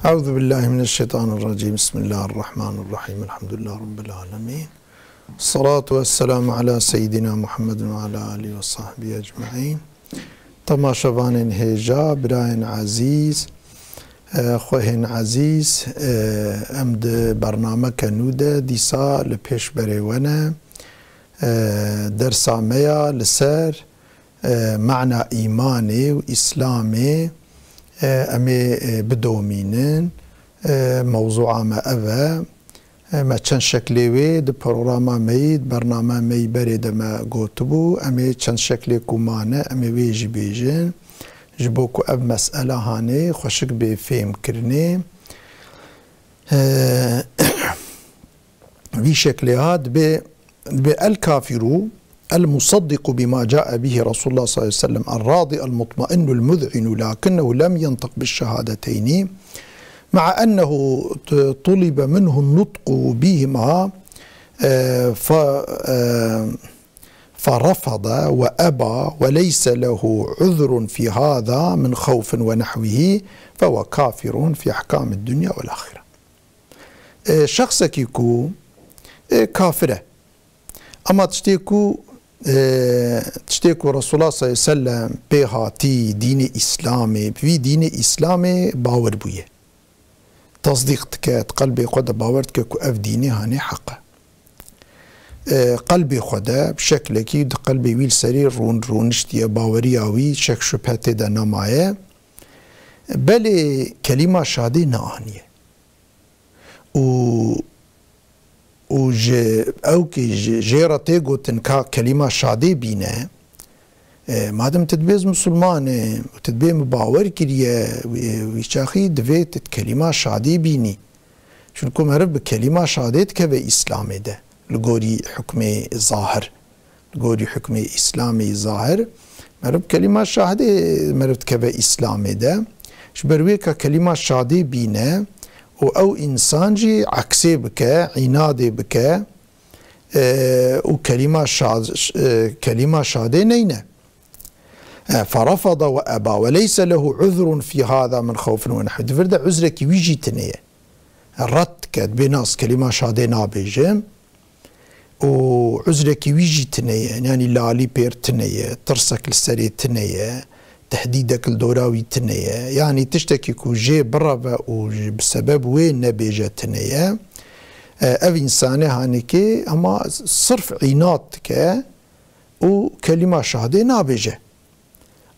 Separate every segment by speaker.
Speaker 1: أعوذ بالله من الشيطان الرجيم. بسم الله الرحمن الرحيم. الحمد لله رب العالمين. الصلاة والسلام على سيدنا محمد وعلى آله وصحبه أجمعين. تماشاوان هجا براين عزيز خوهن عزيز امد برنامه کنوده دیسا لپیش بریونه درسامه لسر معنى إيماني وإسلامي أمي بدومينن موضوع ما أبا ما چند شكلي وي ده برنامه ميد برنامه مي بريد ما قوتبو أمي چند شكلي كومانه أمي ويجي بيجن جبوكو أب مسألة هاني خوشك بفهم كرني في شكلها بالكافر المصدق بما جاء به رسول الله صلى الله عليه وسلم الراضي المطمئن المذعن لكنه لم ينطق بالشهادتين مع أنه طلب منه النطق بهما فرفض وأبى وليس له عذر في هذا من خوف ونحوه فهو كافر في أحكام الدنيا والآخرة. شخص كيكو كافرة أما تشتيكو رسول الله صلى الله عليه وسلم بهاتي دين إسلامي في دين إسلامي باور بويه تصديق تكات قلبي خدا باورتك كو أف ديني هاني حقه قلبي خدا بشكل أكيد قلبي ويل سرير رونشتي باورياوي شك شبهته دا نمايه بل كلمة شادي نانيه و او كي جيرتي قوتن كا كلمة شادي بينه مادم تدبيز مسلمان وتدبي مباور كريه ويشاخي دفيت كلمة شادي بيني شنكم هرب كلمة شادي تكبه إسلامي ده لقوري حكمي ظاهر لقوري حكمي إسلامي ظاهر مرب كلمة شادي مرب تكبه إسلامي ده شبرويكا كلمة شادي بينه أو إنسان جي عكسي بك عنادي بك كلمة شادي نينه فرفض وأبى وليس له عذر في هذا من خوف ونحو دفرد عذرك ويجي تنية الرد كد بناس كلمة شادي نابيجم وعذرك ويجي تنية يعني لالي بير تنية ترسك السري تنية تحديدك الدوراوي تنية يعني تشتكي كو جي برا وبسبب وين نبيجة تنية أو إنسانة هانيكي أما صرف عنادك وكلمة شادي نابيجة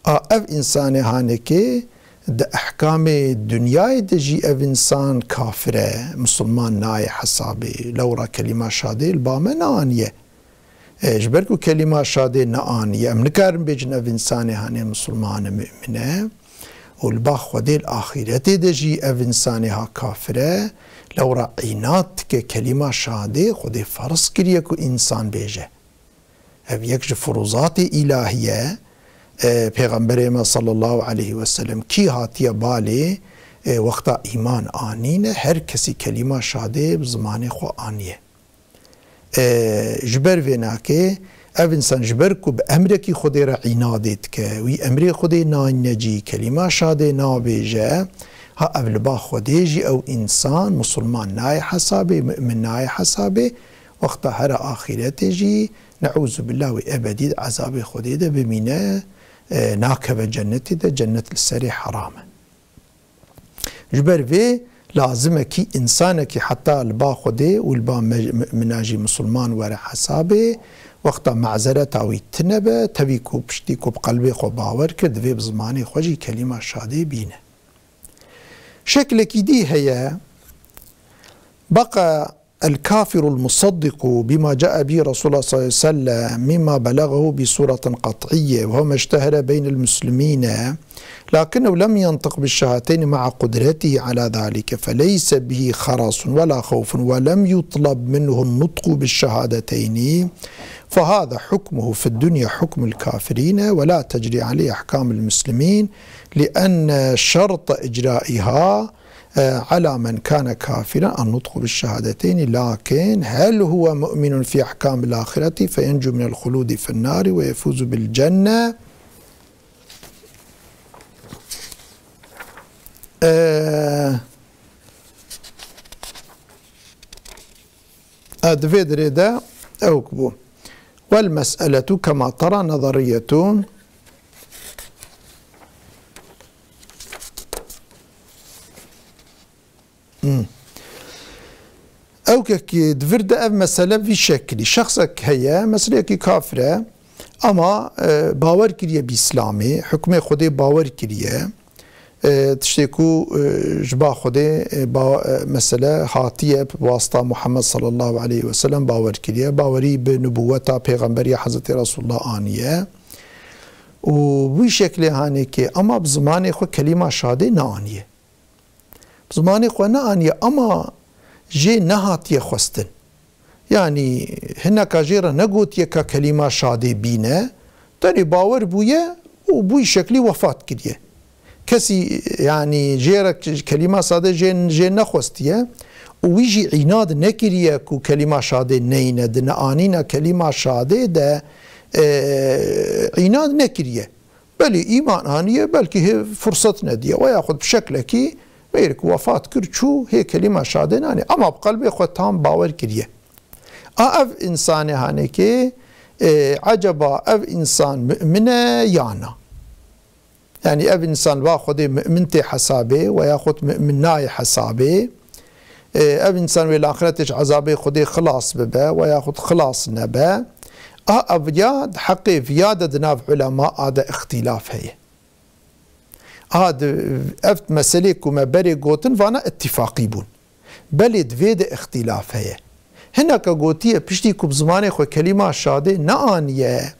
Speaker 1: أف إنسان هانكي ده أحكام الدنيا دجي أف إنسان كافرة مسلمان ناي حسابي لورا كلمة شادي البامة نانية جبركو كلمة شادي نانية منكارن بيجن أف إنسان هاني مسلمان مؤمنة والباخ ودي الآخرة دجي أف إنسانها كافرة لورا عيناتك كلمة شادي خدي فرص كريكو إنسان بيجه أف يكش فروضات إلهية پیغمبر ما صلی الله علیه و سلم کی هاتیه بالی وقتا ایمان آنینه هر کسی کلمه شاده بزمان خو آنیه جبر وینا که او انسان جبر کو به امر کی خودی را عنادت که وی امر خودی نانجی کلمه شاده نابیجه ها اول با خودی جی او انسان مسلمان نای حسابه مؤمن نای حسابه وقتا هر آخرت جی نعوذ بالله و ابدی عذاب خودی ده بمینه ناكب جنتي ده جنة السري حرامه جبر في لازمكي إنسانك حتى البا خده والبا مناجي مسلمان ورا حسابه وقتا معذرة أو يتنبه تبيكو بشتيكو بقلبي خو باور كرد في بزماني خوجي كلمة شادي بينه شكلك دي هي بقى الكافر المصدق بما جاء به رسول الله صلى الله عليه وسلم مما بلغه بصورة قطعية وهو ما اشتهر بين المسلمين لكنه لم ينطق بالشهادتين مع قدرته على ذلك فليس به خرس ولا خوف ولم يطلب منه النطق بالشهادتين فهذا حكمه في الدنيا حكم الكافرين ولا تجري عليه أحكام المسلمين لأن شرط إجرائها على من كان كافرا النطق بالشهادتين لكن هل هو مؤمن في أحكام الآخرة فينجو من الخلود في النار ويفوز بالجنة هذا دريدا أوكبو. والمسألة كما ترى نظرية أو كي دفرد أف مسألة في شكل شخصك هي مسألة كي كافرة أما باور كريه بإسلامي حكم خودي باور كريه تشتكو جبا خودي مسألة هاتية بواسطة محمد صلى الله عليه وسلم باور كريه باوري بنبوته پیغمبري حضرت رسول الله آنية وبي شكل هاني كي أما بزماني خو كلمة شهادة نانية بزماني خو نانية أما جي نهاتية خستن يعني هناك جيرا نقوت يكا كلمة شهادة بينا تاني باور بويا وبوي شكلي وفات كريه كسي يعني جيرك كلمة صادة جي نخوستيه ويجي عناد نكريه كو كلمة شهادة نينة دنا آنينا كلمة شهادة ده عناد نكريه بل إيمان آنية بلكي هي فرصة نديه ويأخذ بشكل كي ويرك وفات كرشو هي كلمة شهادة ناني أما بقلبي خود تام باور كريه أف إنسان هانيكي عجبا أف إنسان مؤمنة يانا يعني أف إنسان باخذ مؤمنتي حسابه وياخذ مؤمناي حسابه أف إنسان والآخرتش عذابه خذي خلاص ببا وياخذ خلاص نبا أفياد حقي فيادة ناف علماء هذا اختلاف هي هذا أفت مسلك وما بري قوتن فانا اتفاقي بون بلد فيد اختلاف هي هناك قوتية بشتيكو بزماني خو كلمة شهادة نآنية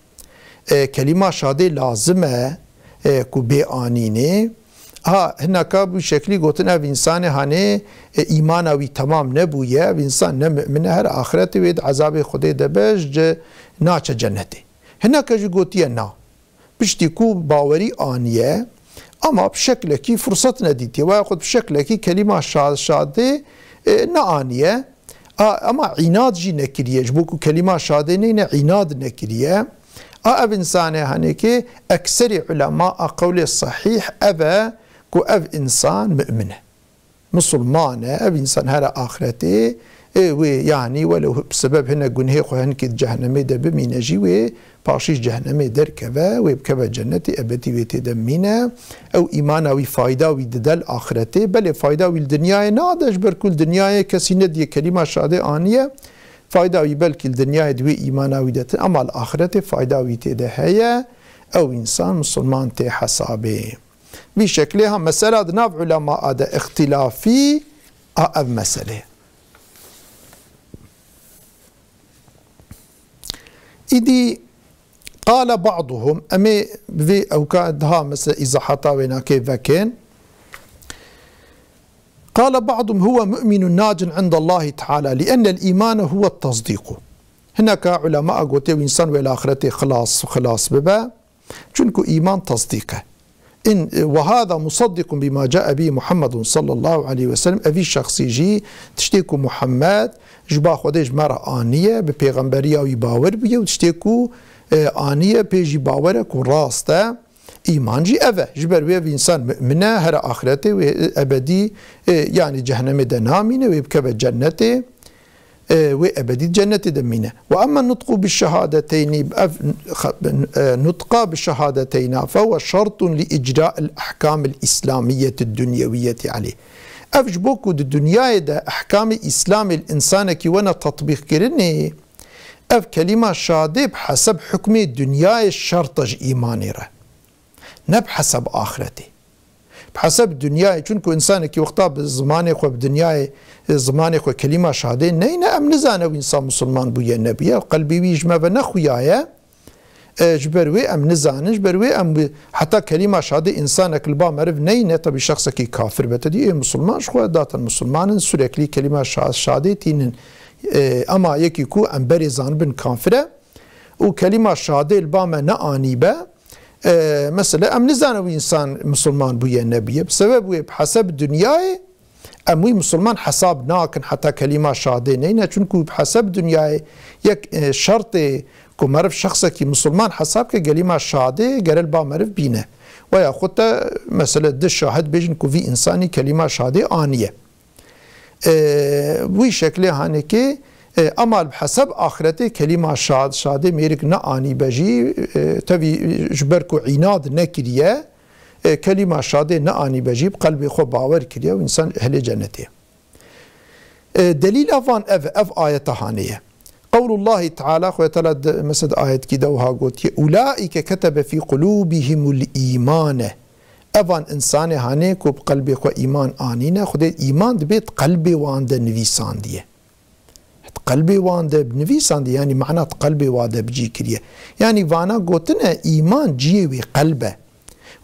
Speaker 1: كلمة شهادة لازمة كو بآنيني هناك بشكل قوتن اف انسان هاني ايمانوي تمام نبوية اف انسان من هر آخرت ويد عذاب خده دبج ناچ جنتي هناك جو قوتية نا بشتيكو باوري آنية اما بشكل كي فرصة نديتي وياخد بشكل كي كلمة شهادة نآنية اما عناد جي نكريه جبوكو كلمة شهادة نينة عناد نكريه اف انسان هانيكي اكثر علماء قول الصحيح ابا كو اف انسان مؤمنه مسلمانه اف انسان هذا اخرته يعني ولو بسبب هنا جنهي خو هنك جهنمي دب مينجي و باشيش جهنمي دركبه وبكبه جنتي ابدي وتدمينه او ايمانوي فايده ويدل اخرته بل فايده والدنيا نادش بر كل دنيا كسي ندي كلمه شاده انيه فايده ويبلك الدنيا دوي ايمانوي دت اما الاخرته فايده ويتده هي او انسان مسلمان تي حسابه بشكلها مساله ناف علماء هذا اختلافي اف مساله إذا قال بعضهم أمي في أو كادها مثل إذا حطاونا كيف كان قال بعضهم هو مؤمن ناج عند الله تعالى لأن الإيمان هو التصديق هناك علماء قلت إنسان والآخرة خلاص ببا چونكو إيمان تصديقه إن وهذا مصدق بما جاء به محمد صلى الله عليه وسلم أفي شخصي جي تشتيكو محمد جبا خودش مرة آنية بپیغمبرية ويباور بيه وتشتيكو آنية بيجي باورك وراسته إيمان جي أفا جبر ويه إنسان مؤمنة هر آخرته وأبدي يعني جهنم دنامينه ويبكب جنته وأبدي جنة دمينه وأما النطق بالشهادتين نطق بالشهادتين فهو شرط لإجراء الأحكام الإسلامية الدنيوية عليه أفجبوكو الدنيا دا أحكام إسلام الإنسان كي وانا تطبيق كرني أف كلمة شهادة بحسب حكم الدنيا الشرطج إيماني ره نبحسب آخرتي بحسب الدنيا چونكو إنسان كي وقتا بزماني خو بدنيا زماني خو كلمة شهادة نينا أم نزانه إنسان مسلمان بويا النبي قلبي ويجمع بنخويايا جبروي أم نزانه جبروي أم حتى كلمة شهادة إنسانك البا مرف نينا طبي شخص كي كافر بتدي مسلمان شخو داتا المسلمان سوريكلي كلمة شهادة تينن أما يكيكو أم بريزان بن كافرة وكلمة شهادة البا ما نآني با مثلا أم نزانه إنسان مسلمان بويا النبي بسبب بحسب الدنيا أموي مسلمان حساب ناكن حتى كلمة شهادة نينا چونكو بحسب الدنيا يك شرط كو مرف شخص كي مسلمان حساب كلمة شهادة قرل با مرف بينه ويا خطة مثلا ده شاهد بيجن كو في إنساني كلمة شهادة آنية وي شكله هانكي اما بحسب آخرته كلمة شاده ميرك نآني بجي تبي جبركو عناد نكريه كلمة شاده نآني بجي بقلب خو باور كريه وإنسان أهل جنته. دليل أفان أف آية هانية قول الله تعالى خويا تعالى مسد آية كده وها قلت أولئك كتب في قلوبهم الإيمان أفان إنسان هانيك وبقلب خو إيمان آنينا خد إيمان بيت قلبي واند نفيسان ديه قلبي واند بنفيسان دي يعني معنى قلبي واند بجي كريه يعني فانا قلتنا إيمان جيوي قلبه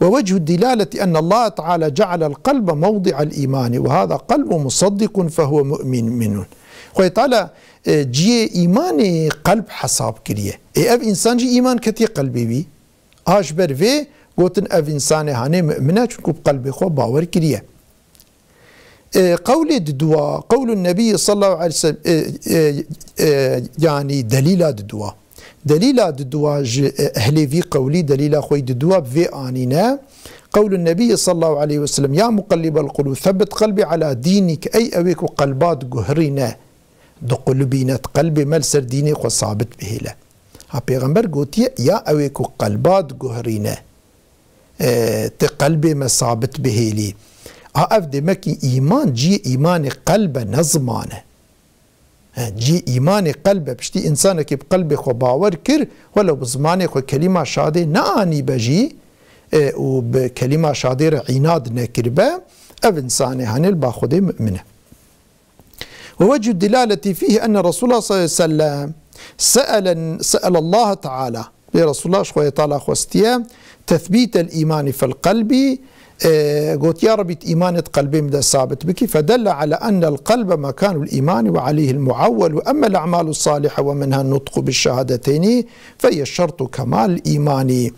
Speaker 1: ووجه الدلالة أن الله تعالى جعل القلب موضع الإيمان وهذا قلب مصدق فهو مؤمن منه. خوي تعالى جي إيمان قلب حساب كريه أف إنسان جي إيمان كتي قلبي بي أشبر في قلتن أف إنسان هاني مؤمنة شكو بقلبي خو باور كريه. قول الدواء قول النبي صلى الله عليه وسلم يعني دليل الدواء دليل الدواء أهلي في قولي دليل خوي الدواء في آننا قول النبي صلى الله عليه وسلم يا مقلب القلوب ثبت قلبي على دينك أي أويك قلبات قهرنا دو قلبينة قلبي ملسر ديني وصابت به له ها بيغمبر قلت يا أويك قلبات قهرنا تقلبي ما صابت به لي أفدي مكي إيمان جي إيمان قلب نظمانه جي إيمان قلب بشتي إنسانك بقلبي خو باور كر ولو بزماني خو كلمة شادي ناني بجي وبكلمة شادي عناد نكربه أف إنساني هاني الباخده مؤمنه. ووجه الدلالة فيه أن رسول الله صلى الله عليه وسلم سأل الله تعالى لرسول الله شوية تعالى خوستيه تثبيت الإيمان في القلب قلت يا ربي إيمان قلبي مدى ثابت بك فدل على أن القلب مكان الإيمان وعليه المعول وأما الأعمال الصالحة ومنها النطق بالشهادتين فهي الشرط كمال الإيمان.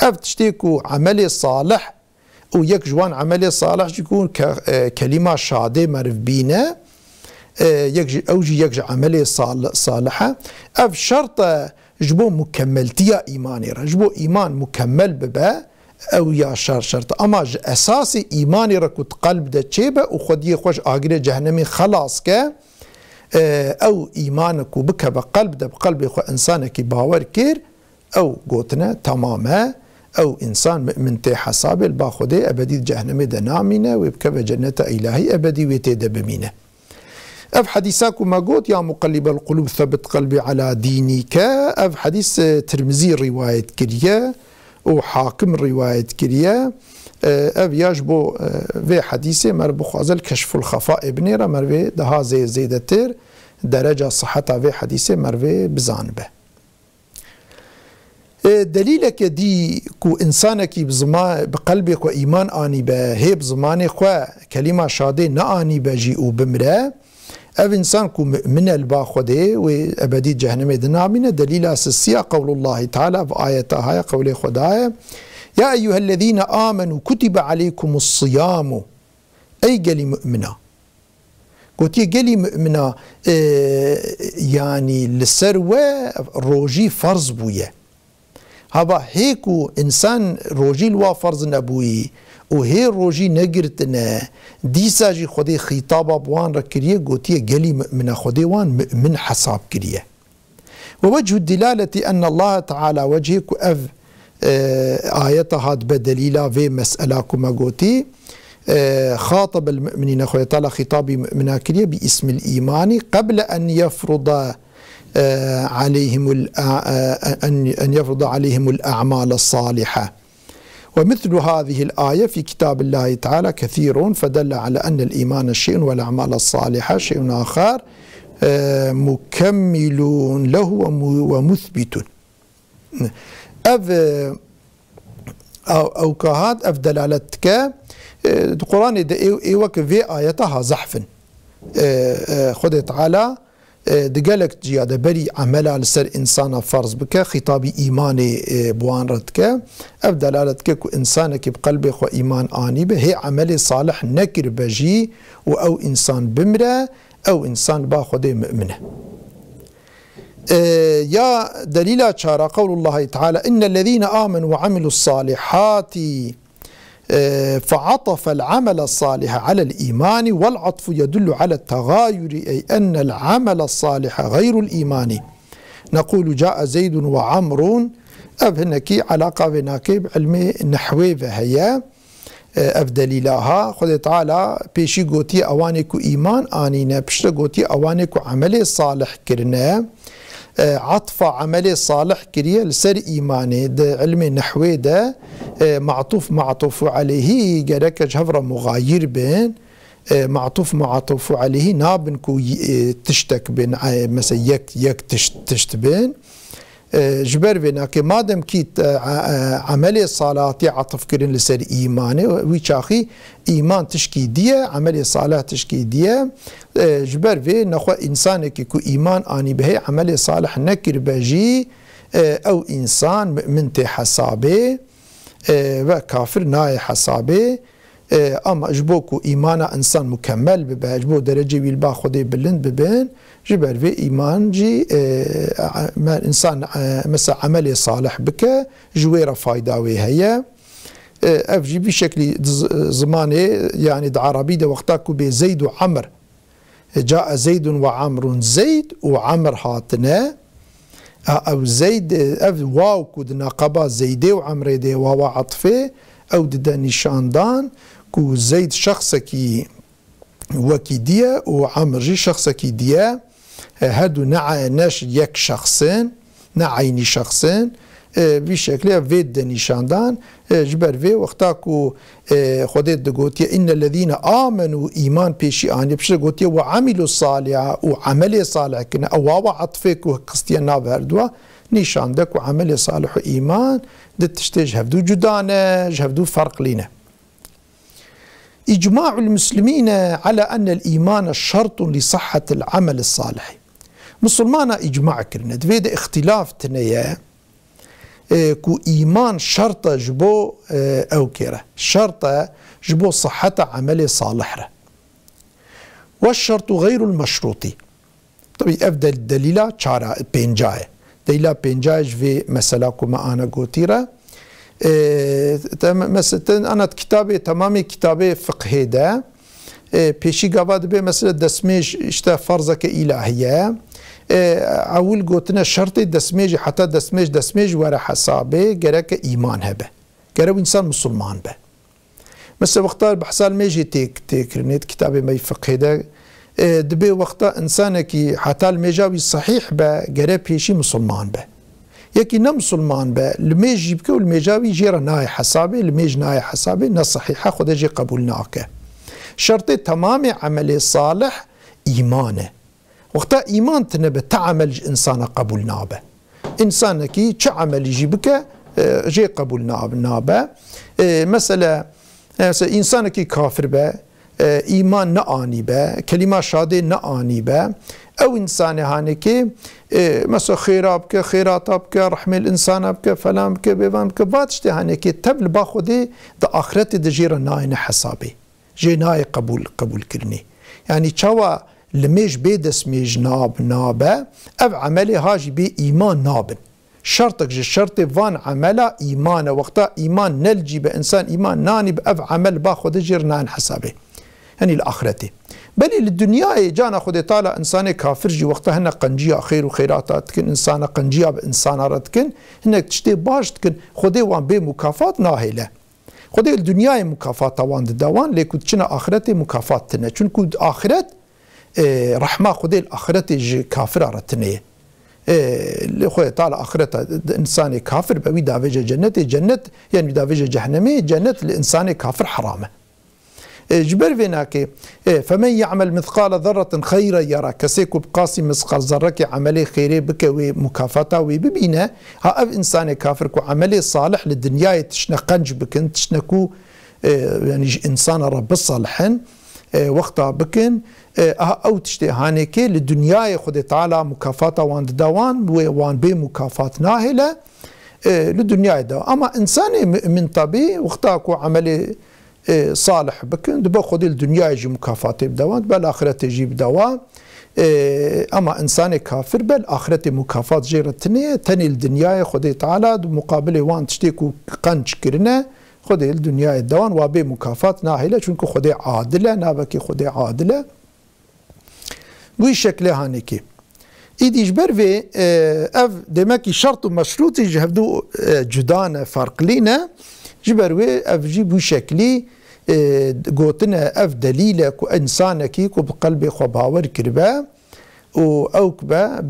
Speaker 1: أفتشتيكو عملي صالح ويك جوان عملي صالح يكون كلمة شهادة مرف بينا أوجي يك عملي صالحة أف شرط جبو مكملتيا إيماني جبو إيمان مكمل ببا او يا شرط اما اساسي ايماني ركوت قلب ده تشيبه وخدي خوش اجري جهنمي خلاص ك او ايمانك بك بقلب ده بقلب خو انسانك باور كير او قوتنا تماما او انسان مؤمن تي حساب الباخده ابدي جهنمي ده نامينه ويبكى جنه الهي ابدي ويتي بمينه. اف حديثاكم ما قلت يا مقلب القلوب ثبت قلبي على دينك اف حديث ترمزي روايه كريه وحاكم رواية كريه أب يجبو في حديثة مربو خازل كشف الخفاء بنيرة مربي ده زيدتر درجة صحتها في حديثة مربي بزانبه. دليلك دي كو إنسانك بقلبك وإيمان آني به هي بزماني خوا كلمة شادي نآني بجي وبمره أب إنسان كو من الباخده وأبدي جهنم دنامنا دليل أساسية قول الله تعالى في آياتها هاي قول خدايا يا أيها الذين آمنوا كتب عليكم الصيام أي قلي مؤمنة قلت قلي مؤمنة يعني للسروة روجي فرض بويا هذا هيكو إنسان روجي الوا فرض نبوي وهي روجي نقرتنا ديساجي خدي خطابة بوان ركريه قوتيه قلي من خدي وان من حساب كريه. ووجه الدلالة أن الله تعالى وجهك أف آياتها بدليلة في مسألة قوتي خاطب المؤمنين خويا تعالى خطابي مؤمنا كريه باسم الإيمان قبل أن يفرض عليهم الأعمال الصالحة. ومثل هذه الآية في كتاب الله تعالى كثير فدل على أن الإيمان شيء والأعمال الصالحة شيء آخر مكمل له ومثبت. أو كهاد أف دلالتك القرآن إيوك في آياتها زحف خد تعالى دقالك جيادة بري عملا لسر إنسان فرض بك خطابي إيماني بوان ردك أف دلالتك كو إنسانك بقلبك وإيمان آني به هي عملي صالح نكر بجي أو إنسان بمره أو إنسان باخد مؤمنه. يا دليل شارع قول الله تعالى إن الذين آمنوا وعملوا الصالحات فعطف العمل الصالح على الإيمان، والعطف يدل على التغاير، أي أن العمل الصالح غير الإيمان. نقول جاء زيد وعمر، أبهنكي علاقة بناكي بعلم نحوي وهي أفدليلها خد تعالى بيشي قوتي أوانيكو إيمان آنينا، بشتا قوتي أوانيكو عملي صالح كرنا، عطف عملي صالح كريا لسر إيماني. ده علم نحوي ده معطوف عليه جرك جهفر مغاير بين معطوف عليه نابن كو تشتك بين مثلا يك تشتبين جبر بنا كي مادم كيت عملي صلاتي عطف كرين لسر إيماني ويشاخي إيمان تشكي ديه عملي صلاة تشكي ديه جبر في نخو إنسان كي إيمان آني به عملي صالح نكر بجي أو إنسان من تي حسابه وكافر ناي حسابه، اما اجبوكو ايمانا انسان مكمل ببه اجبو درجه بالبا خدي بلند ببين جبر في ايمان جي ما انسان مثلا عملي صالح بك جويره فايداوي هي افجي بشكل زماني يعني عربي ده وقتاكو بزيد وعمر، جاء زيد وعمر، زيد وعمر هاتنا او زيد واو كود ناقبا زيدي وعمري دي واو عطفه او ددا نشاندان كو زيد شخصكي وكي ديا وعمر جي شخصكي ديا، هادو ناش يك شخصين نعيني شخصين بشكل فيد نشاندان جبر في وقتاكو خديت دقوتيا إن الذين آمنوا إيمان بيشي آني بشي قوتيا وعملوا الصالحة وعملي صالح كنا أو واوا عطفك وقستيا نابهردوا نشاندك وعملي صالح وإيمان دتشتيج هفدو جدانا هفدو فرق لنا. إجماع المسلمين على أن الإيمان شرط لصحة العمل الصالح. مسلمان إجماع كرنا دفيد اختلاف تنيا كو إيمان شرط جبو أو كيرا شرط جبو صحة عمل صالح، والشرط غير المشروطي. طبعا أفضل دليل شارع بينجاي دليل بينجاي في مسألة كما أنا قلتيرا مثلا أنا كتابي تمامي كتابي فقه ده بيشي قباد بي مثلا دسميج اشتا فرزك إلهية اول قلتنا شرطي دسميج حتى دسميج ورا حسابه جرك ايمان هبه جرو انسان مسلمان به مثلا وقتا بحسال ميجي تكرنيت كتابي ما فقه ده دبي وقتا انسانك حتى الميجاوي صحيح به جرى بيشي مسلمان به يكي نا مسلمان به الميجي بك والميجاوي جيرا ناي حسابه الميج ناي حسابه نا صحيحه خد جي قبولناك. شرطي تمام عملي صالح ايمانه وقتا إيمان تنبه تعمل إنسان قبول نابه إنسانك چه عمل يجيبك جي قبول نابه مثلا إنسانك كافر به إيمان نآني به كلمة شادة نآني به أو إنسان هانك مثلا خيرابك خيراتابك رحمة الإنسان بك فلان بك بيوان بك باتشتي هانك تبل باخده دا آخرت دجير ناين حسابي جي ناي قبول كرني يعني چوا لميج بيدس ميج نابه اف عملي هاجي بي ايمان نابن شرطك جي شرطي فان عمله ايمان وقتا ايمان نلجي بانسان ايمان ناني باف عمل باخذ جير نان حسابه يعني الاخرتي بل للدنيا جانا خذ طالع انسان كافر جي وقتها هنا قنجيه خير وخيرات تكن انسان قنجيه بانسان رتكن هناك تشتي باش تكن خذي وان بي مكافات ناهله خذي الدنيا مكافات وان دوان ليكو تشنا اخرتي مكافات تنا چونكو اخرت رحمة خدي الآخرة كافر رتنية خويا طالع آخرته إنسان كافر بوي دافجة جنة يعني دافجة جهنمي جنة الإنسان كافر حرامة جبر فيناك فمن يعمل مثقال ذرة خيرا يرى كسيكو بقاسي مثقال ذرة عملي خيري بك ومكافاته وببينا ها إنسان كافر كو عملي صالح للدنيا تشنا قنج بكن تشنكو يعني إنسان رب الصالحين وقتها بكن او تشتي هانيكي للدنيا خد تعالى مكافاته وان دوان وان بي مكافات ناهله للدنيا دا اما انسان من طبي وقتها كو عملي صالح بكن دبا خد الدنيا يجي مكافاته بدوان بالاخره تجيب دوام اما انسان كافر بالاخره مكافات جيرتني تاني الدنيا خد تعالى مقابل وان تشتي كو قنج كرنا خدي الدنيا الدوان وابي مكافات ناهلة چونكو خدي عادلة نابكي خدي عادلة بوي شكله هانيكي إيدي جبر في أف دماكي شرط ومشروط يجهدو جدانا فرق لينا جبر في أف جي بوي شكلي قوتنا أف دليلة كو إنسانكي كو بقلبي خو باور كربا وأوكبا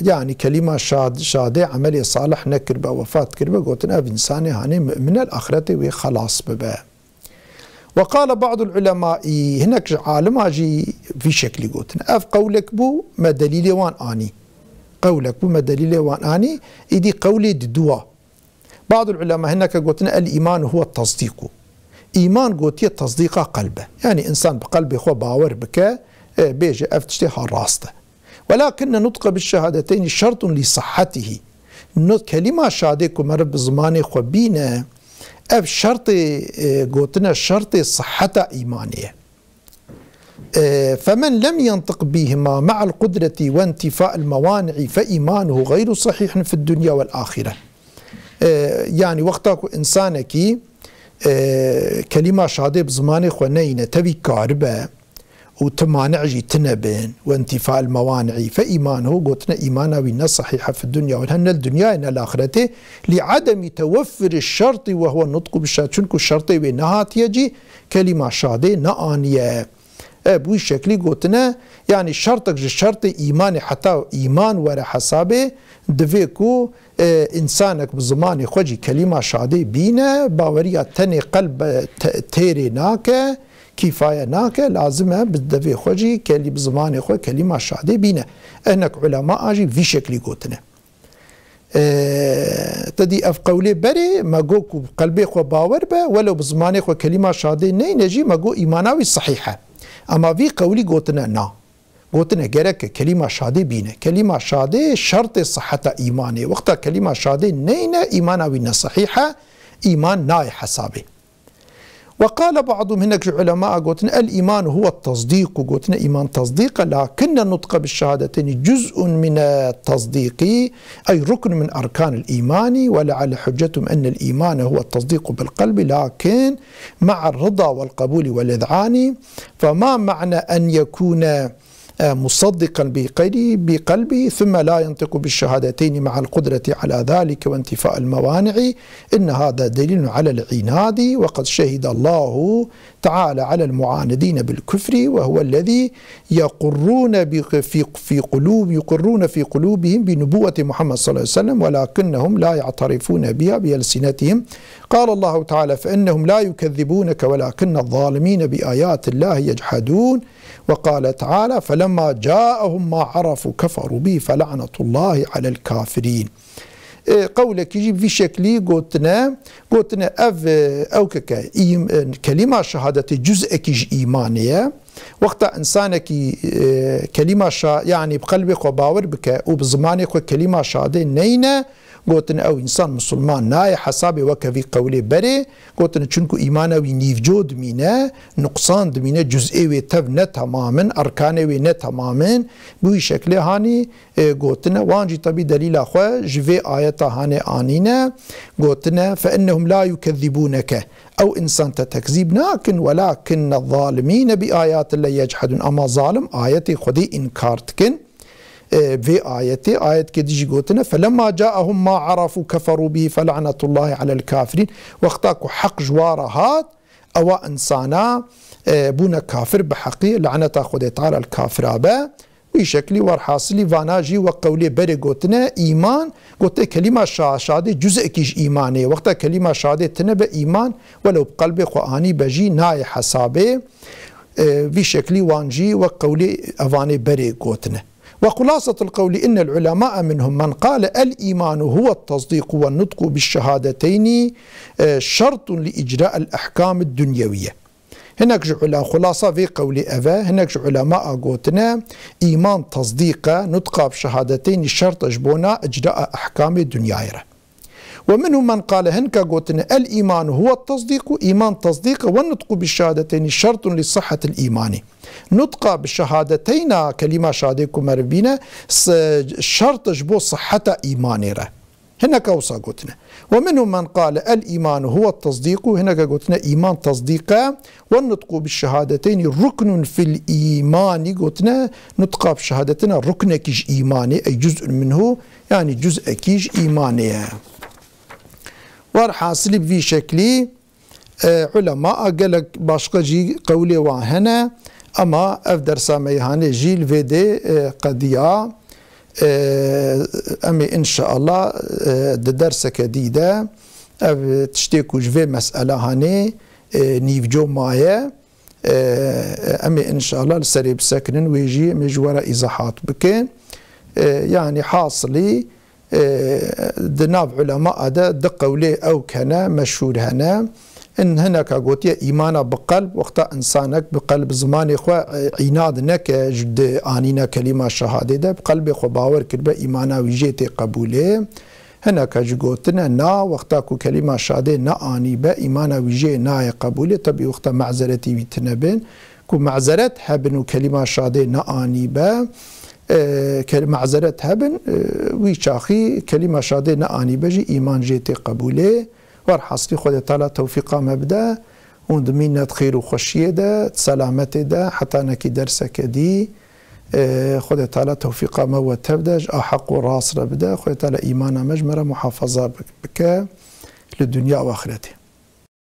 Speaker 1: يعني كلمة شادة عملية صالح نكربا وفاة كربا قوتنا أف إنساني هاني من الآخرة وخلاص ببا. وقال بعض العلماء هناك عالم هاجي في شكل قوتنا أف قولك بو ما دليل وان آني قولك بو ما دليل وان آني إدي قولي دوا. بعض العلماء هناك قوتنا الإيمان هو التصديق إيمان قوتي التصديق قلبه يعني إنسان بقلبه هو باور بك بيجي أف تشتيها راسته ولكن نطق بالشهادتين شرط لصحته كلمة شادك ومرب زماني خبينه أف شرط قوتنا شرط صحة إيمانية فمن لم ينطق بهما مع القدرة وانتفاء الموانع فإيمانه غير صحيح في الدنيا والآخرة. يعني وقتك إنسانك كلمة شادة بزماني خونينة تبي كاربة وتمانعجي تنبين وانتفاء الموانع فإيمانه قلتنا إيمانه بنا صحيحة في الدنيا وهن الدنيا إن الآخرة لعدم توفر الشرط وهو النطق بالشهادة شنكو الشرط بنهات يجي كلمة شهادة نآنية بوي شكلي قلتنا يعني الشرط إيماني حتى إيمان ولا حسابه دفيكو إنسانك بزماني خوجي كلمة شهادة بينا باوريا تني قلب تيري ناكا كفاية ناكا لازمها بالدفي خوجي كلي بزماني خو كلمة شهادة بينا انك علماء اجي في شكل قوتنا تدي اف قولي بري ما قوكو قلبي خو باور با ولو بزماني خو كلمة شهادة نجي ما قو ايماناوي صحيحة اما في قولي قوتنا نا قوتنا جرك كلمة شهادة بينا كلمة شهادة شرط صحة ايماني وقتا كلمة شهادة نينا ايماناوي صحيحة ايمان ناي حسابي. وقال بعضهم هناك علماء قلتنا الإيمان هو التصديق قلتنا إيمان تصديق لكن النطق بالشهادتين جزء من التصديق أي ركن من أركان الإيمان ولعل حجتهم أن الإيمان هو التصديق بالقلب لكن مع الرضا والقبول والإذعان فما معنى أن يكون مصدقا بقلبه ثم لا ينطق بالشهادتين مع القدرة على ذلك وانتفاء الموانع إن هذا دليل على العناد وقد شهد الله تعالى على المعاندين بالكفر وهو الذي يقرون في قلوبهم بنبوة محمد صلى الله عليه وسلم ولكنهم لا يعترفون بها بألسنتهم. قال الله تعالى فإنهم لا يكذبونك ولكن الظالمين بآيات الله يجحدون. وقال تعالى فلما جاءهم ما عرفوا كفروا به فلعنة الله على الكافرين. قولك يجيب في شكلي قلتنا أف أو كلمة شهادة جزء كيج إيمانية وقت إنسانك كلمة يعني بقلبك وباور بك وبزمانك كلمة شهادة نينة قلتنا أو إنسان مسلمان ناي حسابي وكفي قولي بري قلتنا چونكو إيمانوي نيفجود مينه نقصان دمينه جزئي تبنه تماما أركانوي نه تماما بوي شكل هاني قلتنا وانجي طبي دليل أخوة جفي آيات هاني آنينه قلتنا فإنهم لا يكذبونك أو إنسان تتكذيب ولكن الظالمين بآيات الله يجحدون أما ظالم آياتي خدي إنكارتكن في آية كديجي قوتنا فلما جاءهم ما عرفوا كفروا به فلعنة الله على الكافرين وقتاكو حق جوارهات أو إنسانا بونا كافر بحقي لعنة خدي تعالى الكافر أبا ويشكلي ورحاصلي فاناجي وقولي بري قوتنا إيمان قوتنا كلمة شهادة جزء كيش إيماني وقتا كلمة شهادة تنبى إيمان ولو بقلبي قواني بجي ناي حسابي في شكلي وانجي وقولي أفاني بري قوتنا. وخلاصة القول إن العلماء منهم من قال الإيمان هو التصديق والنطق بالشهادتين شرط لإجراء الأحكام الدنيوية. هناك خلاصة في قول أفا هناك علماء قوتنا إيمان تصديق نطق بشهادتين شرط جبونا إجراء أحكام الدنيا. ومنهم من قال هنك قوتنا الإيمان هو التصديق إيمان تصديق والنطق بالشهادتين شرط لصحة الإيمان. نطق بالشهادتين كلمة شهادتكم مربينا شرط جبو صحة إيماننا هناك وصا قلتنا. ومنهم من قال الإيمان هو التصديق، هناك قلتنا إيمان تصديقا، والنطق بالشهادتين ركن في الإيمان، قلتنا نطق بشهادتنا ركن كيش إيماني أي جزء منه، يعني جزء كيش إيماني. والحاصل في شكلي علماء قالك باشقا جي قولي وهنا أما أفدر سامي هاني جيل فيدي قضية أمي إن شاء الله درس جديدة تشتكوا جفي مسألة هاني نيفجو مايا أمي إن شاء الله السريب ساكن ويجي مجورة إيضاحات بكين يعني حاصلي دناب علماء هذا دقوا لي أو كان مشهور هنا إن هناك قوتي إيمانا بقلب وقت إنسانك بقلب زمان إخوة عنادنك جد آنينا كلمة شهادة ده بقلب إخوة باور كربا إيمانا ويجيتي قبوله هناك جوتنا نا وقتاكو كلمة شهادة نا آني با إيمانا ويجي نا قبوله طبي وقت معذرتي بيتنبين كو معذرت هبن كلمة شهادة نا آني با معذرت هبن ويشاخي كلمة شهادة نا آني بجي إيمان جيتي قبوله والحاصل خود تعالى توفيقا مبدا وندمينا خير وخشيه ده سلامته ده حتى نكي درسك دي خود تعالى توفيقا ما تبدا احق راس ربدا خود تعالى ايمانا مجمره محافظه بك للدنيا واخرته.